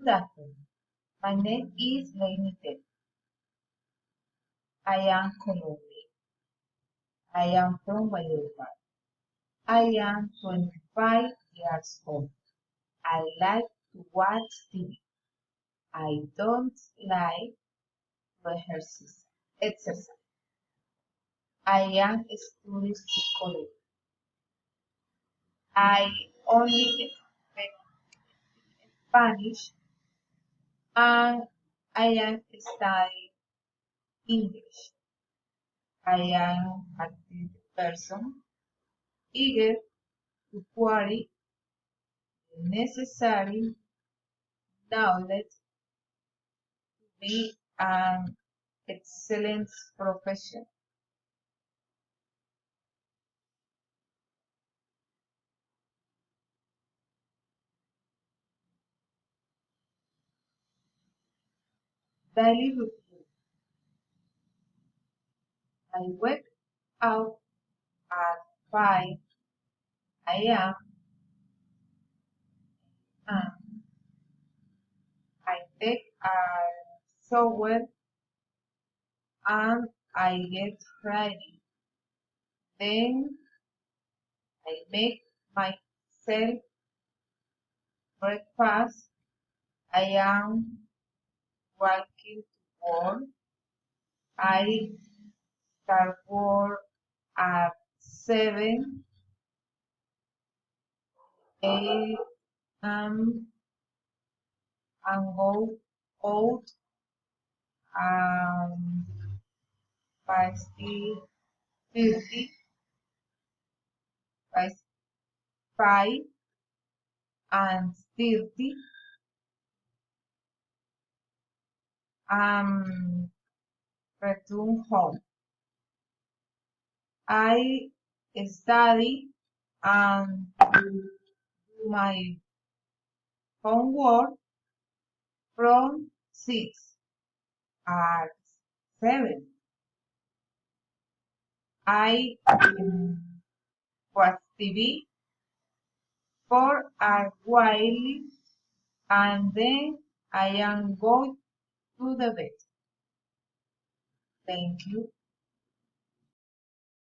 afternoon. My name is Lainey Ted. I am Colombian. I am from Valledupar. I am 25 years old. I like to watch TV. I don't like to exercise. I am studying psychology. I only speak Spanish and I am studying English. I am a active person, eager to acquire the necessary knowledge to be an excellent professional. Daily routine. I wake up at 5 a.m. and I take a shower and I get ready. Then I make myself breakfast. I am walking to work. I start work at 7 a.m. and go out um 5:30, 5 and 30 return home. I study and do my homework from 6 at 7. I watch TV for a while and then I am going to the bed. Thank you.